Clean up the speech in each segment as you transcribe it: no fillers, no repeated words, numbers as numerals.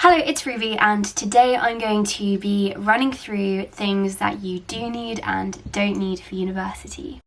Hello, it's Ruby, and today I'm going to be running through things that you do need and don't need for university.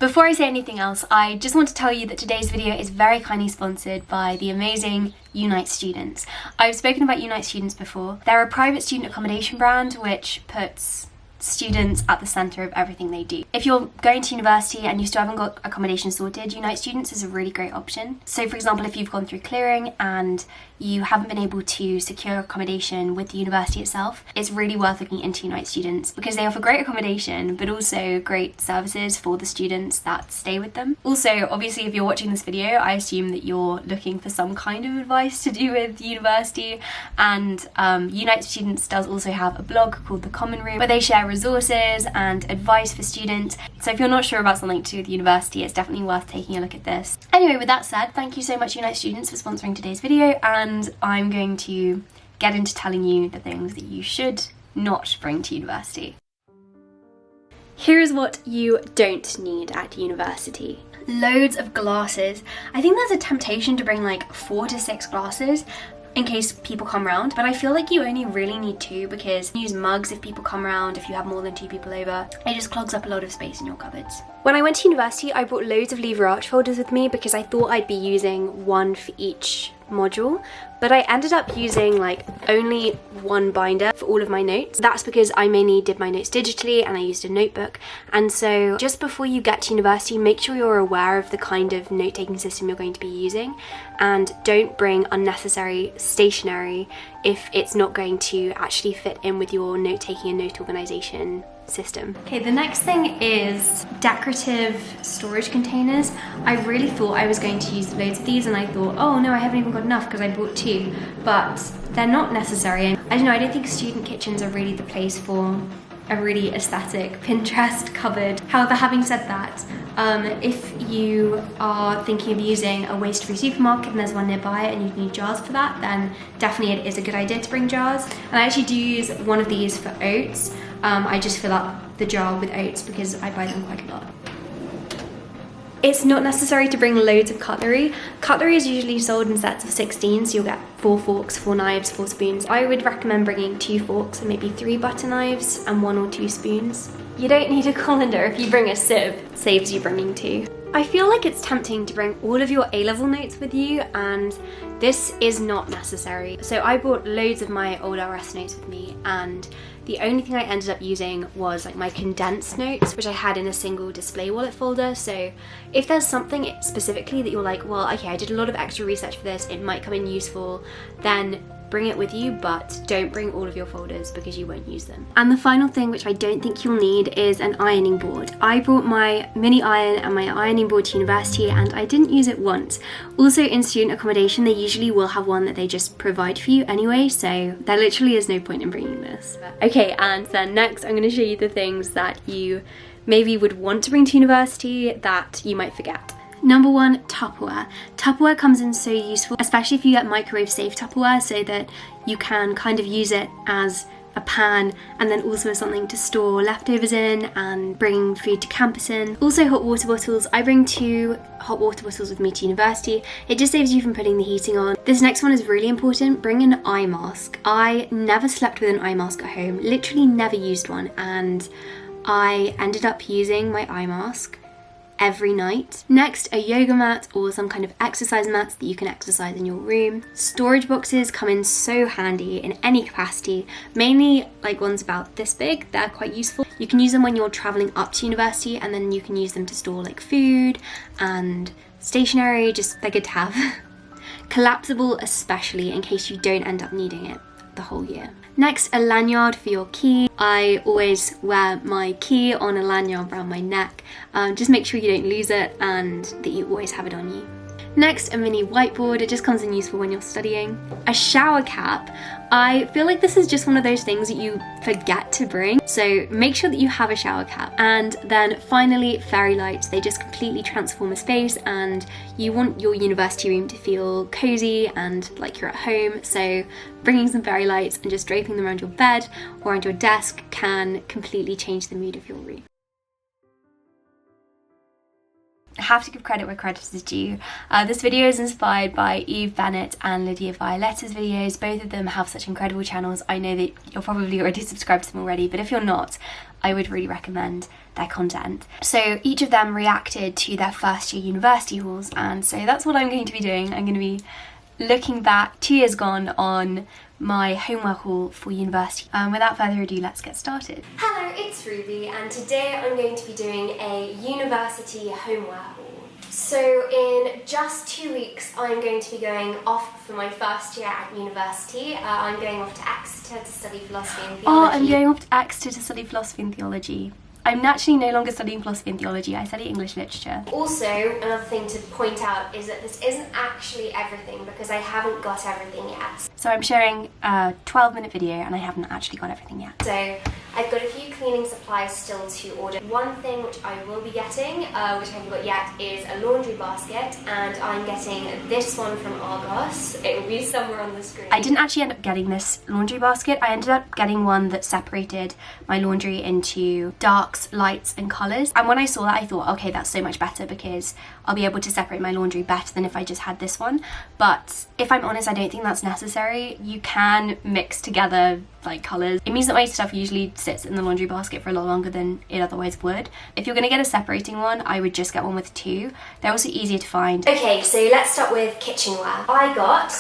Before I say anything else, I just want to tell you that today's video is very kindly sponsored by the amazing Unite Students. I've spoken about Unite Students before. They're a private student accommodation brand which puts students at the centre of everything they do. If you're going to university and you still haven't got accommodation sorted, Unite Students is a really great option. So for example, if you've gone through clearing and you haven't been able to secure accommodation with the university itself, it's really worth looking into Unite Students because they offer great accommodation but also great services for the students that stay with them. Also, obviously if you're watching this video, I assume that you're looking for some kind of advice to do with university, and Unite Students does also have a blog called The Common Room where they share resources and advice for students. So if you're not sure about something to do with university, it's definitely worth taking a look at this. Anyway, with that said, thank you so much Unite Students for sponsoring today's video, and I'm going to get into telling you the things that you should not bring to university. Here's what you don't need at university. Loads of glasses. I think there's a temptation to bring like 4 to 6 glasses in case people come around, but I feel like you only really need 2 because you use mugs if people come around, if you have more than 2 people over. It just clogs up a lot of space in your cupboards. When I went to university, I brought loads of lever arch folders with me because I thought I'd be using one for each module, but I ended up using like only one binder for all of my notes. That's because I mainly did my notes digitally and I used a notebook. And so just before you get to university, make sure you're aware of the kind of note-taking system you're going to be using, and don't bring unnecessary stationery if it's not going to actually fit in with your note-taking and note organization system. Okay, the next thing is decorative storage containers. I really thought I was going to use loads of these, and I thought, oh no, I haven't even got enough because I bought 2, but they're not necessary. I don't know, I don't think student kitchens are really the place for a really aesthetic Pinterest cupboard. However, having said that, if you are thinking of using a waste-free supermarket and there's one nearby and you need jars for that, then definitely it is a good idea to bring jars. And I actually do use one of these for oats. I just fill up the jar with oats because I buy them quite a lot. It's not necessary to bring loads of cutlery. Cutlery is usually sold in sets of 16, so you'll get 4 forks, 4 knives, 4 spoons. I would recommend bringing 2 forks and maybe 3 butter knives and 1 or 2 spoons. You don't need a colander if you bring a sieve. It saves you bringing 2. I feel like it's tempting to bring all of your A-level notes with you, and this is not necessary. So I brought loads of my old RS notes with me, and the only thing I ended up using was like my condensed notes, which I had in a single display wallet folder. So if there's something specifically that you're like, well, okay, I did a lot of extra research for this, it might come in useful, then bring it with you, but don't bring all of your folders because you won't use them. And the final thing, which I don't think you'll need, is an ironing board. I brought my mini iron and my ironing board to university and I didn't use it once. Also in student accommodation, they usually will have one that they just provide for you anyway, so there literally is no point in bringing this. Okay, and then next I'm going to show you the things that you maybe would want to bring to university that you might forget. Number 1, Tupperware. Tupperware comes in so useful, especially if you get microwave safe Tupperware, so that you can kind of use it as a pan and then also something to store leftovers in and bring food to campus in. Also hot water bottles. I bring 2 hot water bottles with me to university. It just saves you from putting the heating on. This next one is really important. Bring an eye mask. I never slept with an eye mask at home, literally never used one, and I ended up using my eye mask every night. Next, a yoga mat or some kind of exercise mats that you can exercise in your room. Storage boxes come in so handy in any capacity, mainly like ones about this big. They're quite useful. You can use them when you're traveling up to university, and then you can use them to store like food and stationery, just they're good to have. Collapsible especially in case you don't end up needing it the whole year. Next, a lanyard for your key. I always wear my key on a lanyard around my neck. Just make sure you don't lose it and that you always have it on you. Next, a mini whiteboard. It just comes in useful when you're studying. A shower cap. I feel like this is just one of those things that you forget to bring, so make sure that you have a shower cap. And then finally, fairy lights. They just completely transform a space, and you want your university room to feel cozy and like you're at home, so bringing some fairy lights and just draping them around your bed or around your desk can completely change the mood of your room. I have to give credit where credit is due. This video is inspired by Eve Bennett and Lydia Violetta's videos. Both of them have such incredible channels. I know that you're probably already subscribed to them already, but if you're not, I would really recommend their content. So each of them reacted to their first year university hauls, and so that's what I'm going to be doing. I'm going to be looking back 2 years gone on my homework haul for university. Without further ado, let's get started. Hello, it's Ruby, and today I'm going to be doing a university homewear haul. So in just 2 weeks, I'm going to be going off for my first year at university. I'm going off to Exeter to study philosophy and theology. Oh, I'm going off to Exeter to study philosophy and theology. I'm actually no longer studying philosophy and theology, I study English literature. Also, another thing to point out is that this isn't actually everything because I haven't got everything yet. So I'm sharing a 12-minute video and I haven't actually got everything yet. So I've got a few cleaning supplies still to order. One thing which I will be getting, which I haven't got yet, is a laundry basket, and I'm getting this one from Argos. It will be somewhere on the screen. I didn't actually end up getting this laundry basket. I ended up getting one that separated my laundry into darks, lights and colours, and when I saw that I thought, okay, that's so much better because I'll be able to separate my laundry better than if I just had this one. But if I'm honest, I don't think that's necessary. You can mix together like colours. It means that my stuff usually sits in the laundry basket for a lot longer than it otherwise would. If you're going to get a separating one, I would just get one with two. They're also easier to find. Okay, so let's start with kitchenware. I got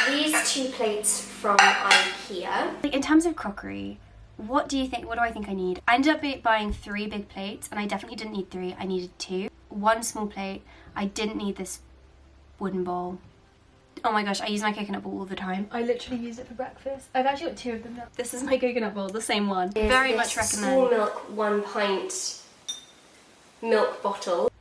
these 2 plates from IKEA. In terms of crockery, what do I think I need? I ended up buying 3 big plates, and I definitely didn't need 3, I needed 2. 1 small plate. I didn't need this wooden bowl. Oh my gosh, I use my coconut bowl all the time. I literally use it for breakfast. I've actually got 2 of them now. This is my coconut bowl, the same one. Very much recommend. Small milk 1 pint milk bottle.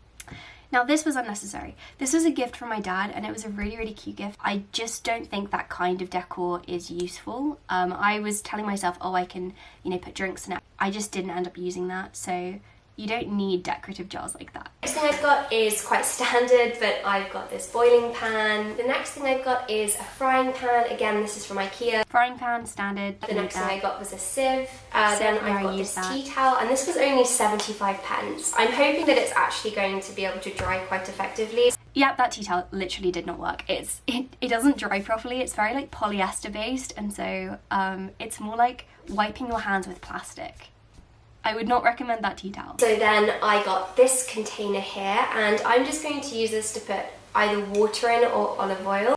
Now this was unnecessary. This was a gift from my dad and it was a really, really cute gift. I just don't think that kind of decor is useful. I was telling myself, oh, I can, put drinks in it. I just didn't end up using that, so you don't need decorative jars like that. The next thing I've got is quite standard, but I've got this boiling pan. The next thing I've got is a frying pan. Again, this is from IKEA. Frying pan, standard. The next thing I got was a sieve. Then I got this tea towel, and this was only 75 pence. I'm hoping that it's actually going to be able to dry quite effectively. Yeah, that tea towel literally did not work. It doesn't dry properly. It's very like polyester based, and so it's more like wiping your hands with plastic. I would not recommend that tea towel. So then I got this container here, and I'm just going to use this to put either water in or olive oil.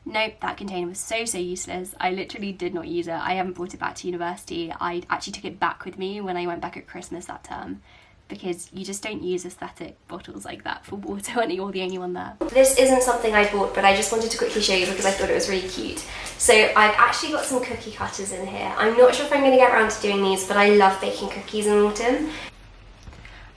Nope, that container was so useless. I literally did not use it. I haven't brought it back to university. I actually took it back with me when I went back at Christmas that term, because you just don't use aesthetic bottles like that for water when you're the only one there. This isn't something I bought, but I just wanted to quickly show you because I thought it was really cute. So I've actually got some cookie cutters in here. I'm not sure if I'm going to get around to doing these, but I love baking cookies in autumn.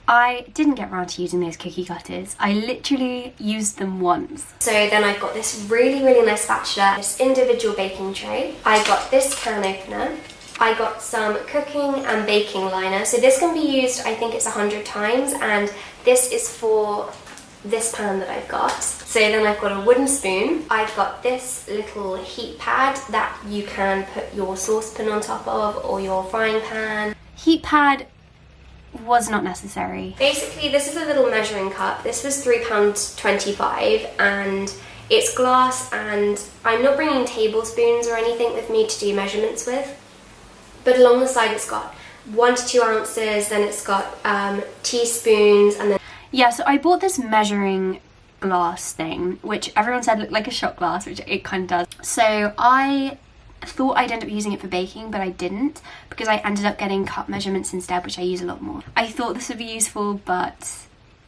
I didn't get around to using those cookie cutters. I literally used them once. So then I've got this really, really nice spatula, this individual baking tray. I got this can opener. I got some cooking and baking liner. So this can be used, I think it's 100 times, and this is for this pan that I've got. So then I've got a wooden spoon. I've got this little heat pad that you can put your saucepan on top of, or your frying pan. Heat pad was not necessary. Basically, this is a little measuring cup. This was £3.25 and it's glass, and I'm not bringing tablespoons or anything with me to do measurements with. But along the side it's got 1 to 2 ounces, then it's got teaspoons, and then... Yeah, so I bought this measuring glass thing, which everyone said looked like a shot glass, which it kind of does. So I thought I'd end up using it for baking, but I didn't, because I ended up getting cup measurements instead, which I use a lot more. I thought this would be useful, but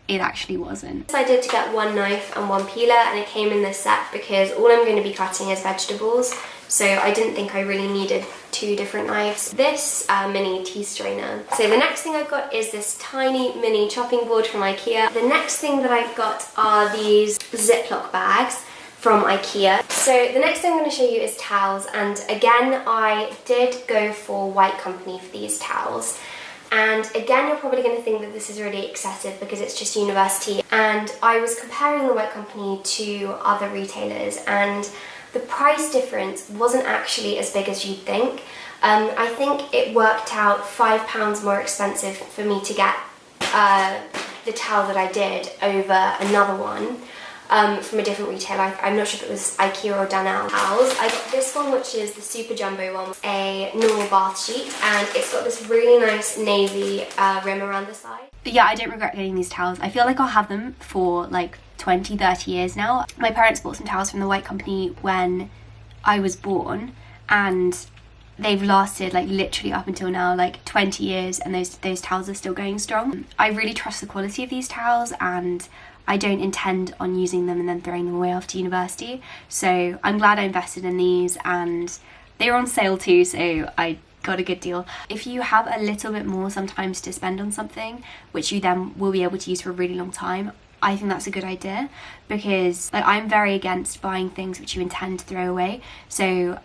it actually wasn't. So I did to get 1 knife and 1 peeler, and it came in this set because all I'm going to be cutting is vegetables. so I didn't think I really needed 2 different knives. This mini tea strainer. So the next thing I've got is this tiny mini chopping board from IKEA. The next thing that I've got are these Ziploc bags from IKEA. So the next thing I'm going to show you is towels, and again I did go for White Company for these towels. And again, you're probably going to think that this is really excessive because it's just university. And I was comparing the White Company to other retailers, and the price difference wasn't actually as big as you'd think. I think it worked out £5 more expensive for me to get the towel that I did over another one. From a different retailer. I'm not sure if it was IKEA or Dunelm towels. I got this one, which is the super jumbo one, a normal bath sheet, and it's got this really nice navy rim around the side. But yeah, I don't regret getting these towels. I feel like I'll have them for like 20-30 years now. My parents bought some towels from the White Company when I was born, and they've lasted like literally up until now, like 20 years, and those towels are still going strong. I really trust the quality of these towels, and I don't intend on using them and then throwing them away after university. So I'm glad I invested in these, and they were on sale too, so I got a good deal. If you have a little bit more sometimes to spend on something, which you then will be able to use for a really long time, I think that's a good idea, because like, I'm very against buying things which you intend to throw away. So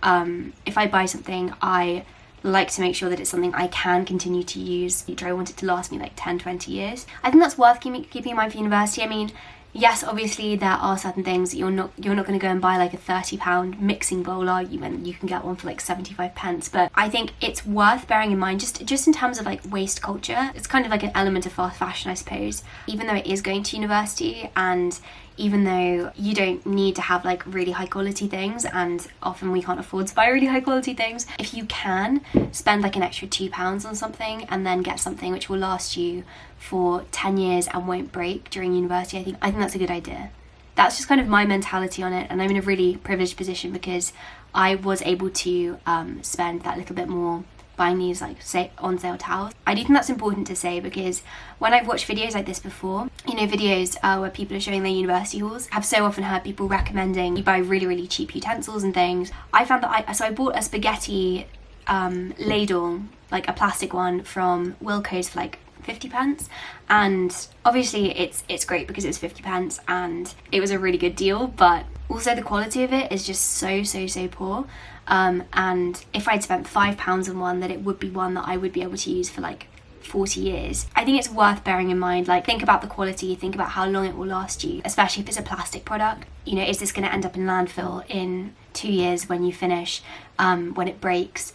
if I buy something, I like to make sure that it's something I can continue to use. I want it to last me like 10-20 years. I think that's worth keeping in mind for university. I mean, yes, obviously there are certain things that you're not going to go and buy like a £30 mixing bowl, are you? And you can get one for like 75 pence. But I think it's worth bearing in mind just in terms of like waste culture. It's kind of like an element of fast fashion, I suppose. Even though it is going to university, and even though you don't need to have like really high quality things, and often we can't afford to buy really high quality things, if you can spend like an extra £2 on something and then get something which will last you for 10 years and won't break during university, I think that's a good idea. That's just kind of my mentality on it, and I'm in a really privileged position because I was able to spend that little bit more buying these like on sale towels. I do think that's important to say, because when I've watched videos like this before, you know, videos where people are showing their university hauls, I've so often heard people recommending you buy really cheap utensils and things. I found that I bought a spaghetti ladle, like a plastic one from Wilko's for like 50 pence, and obviously it's great because it's 50 pence and it was a really good deal, but also the quality of it is just so poor. And if I'd spent £5 on one, that it would be one that I would be able to use for like 40 years. I think it's worth bearing in mind, like, think about the quality, think about how long it will last you, especially if it's a plastic product. You know, is this going to end up in landfill in 2 years when you finish, when it breaks?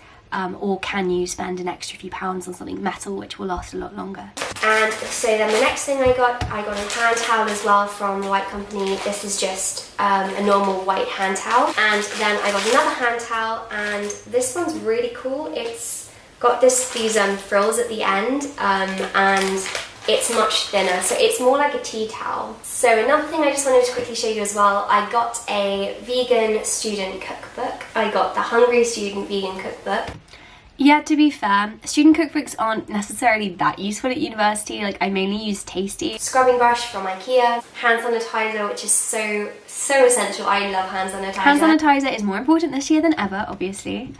Or can you spend an extra few pounds on something metal which will last a lot longer? And so then the next thing I got a hand towel as well from the White Company. This is just a normal white hand towel. And then I got another hand towel, and this one's really cool. It's got these frills at the end, and it's much thinner, so it's more like a tea towel. So another thing I just wanted to quickly show you as well, I got a vegan student cookbook. I got the Hungry Student Vegan Cookbook. Yeah, to be fair, student cookbooks aren't necessarily that useful at university. Like, I mainly use Tasty. Scrubbing brush from IKEA. Hand sanitizer, which is so essential. I love hand sanitizer. Hand sanitizer is more important this year than ever, obviously.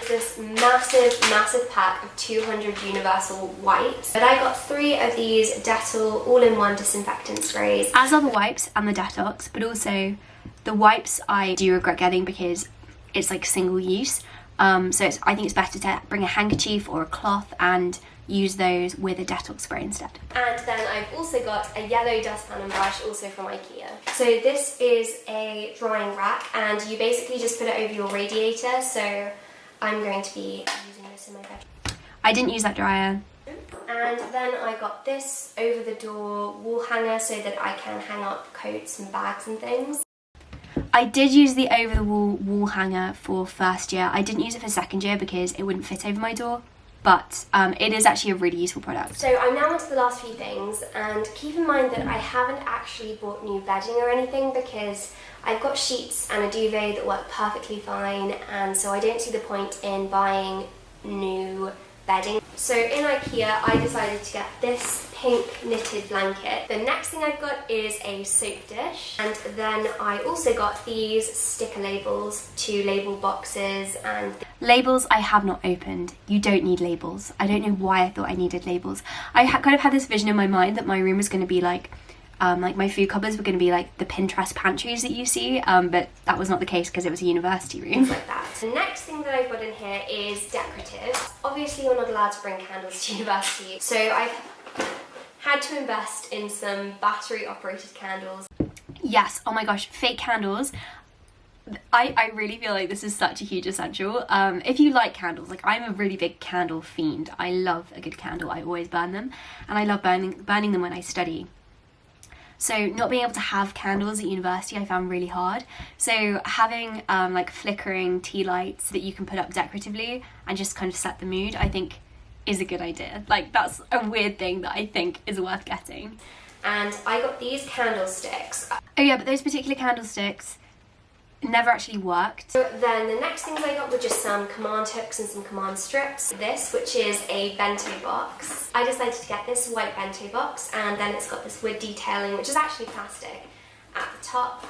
This massive pack of 200 universal wipes. But I got 3 of these Dettol all-in-one disinfectant sprays. As are the wipes and the Detox, but also the wipes I do regret getting because it's like single use. So I think it's better to bring a handkerchief or a cloth and use those with a Detox spray instead. And then I've also got a yellow dustpan and brush, also from IKEA. So this is a drying rack, and you basically just put it over your radiator. So I'm going to be using this in my bedroom. I didn't use that dryer. And then I got this over the door wall hanger so that I can hang up coats and bags and things. I did use the over the wall hanger for first year. I didn't use it for second year because it wouldn't fit over my door, but it is actually a really useful product. So I'm now on to the last few things, and keep in mind that I haven't actually bought new bedding or anything because I've got sheets and a duvet that work perfectly fine, and so I don't see the point in buying new bedding. So in IKEA I decided to get this pink knitted blanket. The next thing I've got is a soap dish, and then I also got these sticker labels to label boxes and labels I have not opened. You don't need labels. I don't know why I thought I needed labels. I kind of had this vision in my mind that my room was going to be like my food cupboards were going to be like the Pinterest pantries that you see, but that was not the case because it was a university room. Like that. The next thing that I've got in here is decorative. Obviously you're not allowed to bring candles to university, so I've had to invest in some battery operated candles. Yes, oh my gosh, fake candles. I really feel like this is such a huge essential. If you like candles, like I'm a really big candle fiend. I love a good candle. I always burn them, and I love burning them when I study. So not being able to have candles at university I found really hard. So having like flickering tea lights that you can put up decoratively and just kind of set the mood, I think is a good idea. Like that's a weird thing that I think is worth getting. And I got these candlesticks. Oh yeah, but those particular candlesticks never actually worked. So then the next things I got were just some command hooks and some command strips. This, which is a bento box. I decided to get this white bento box, and then it's got this wood detailing, which is actually plastic, at the top.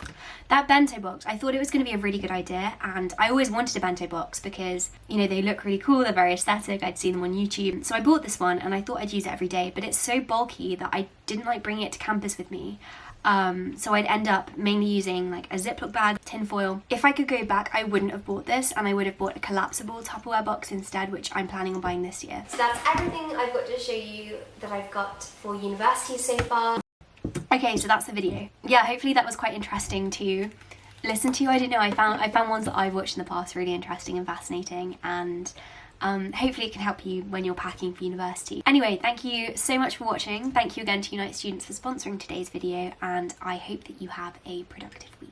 That bento box, I thought it was going to be a really good idea, and I always wanted a bento box because, you know, they look really cool, they're very aesthetic, I'd seen them on YouTube. So I bought this one and I thought I'd use it every day, but it's so bulky that I didn't like bringing it to campus with me. So I'd end up mainly using like a Ziploc bag, tin foil. If I could go back, I wouldn't have bought this, and I would have bought a collapsible Tupperware box instead, which I'm planning on buying this year. So that's everything I've got to show you that I've got for university so far. Okay, so that's the video. Yeah, hopefully that was quite interesting to listen to. I don't know, I found ones that I've watched in the past really interesting and fascinating, and hopefully it can help you when you're packing for university. Anyway, thank you so much for watching. Thank you again to Unite Students for sponsoring today's video, and I hope that you have a productive week.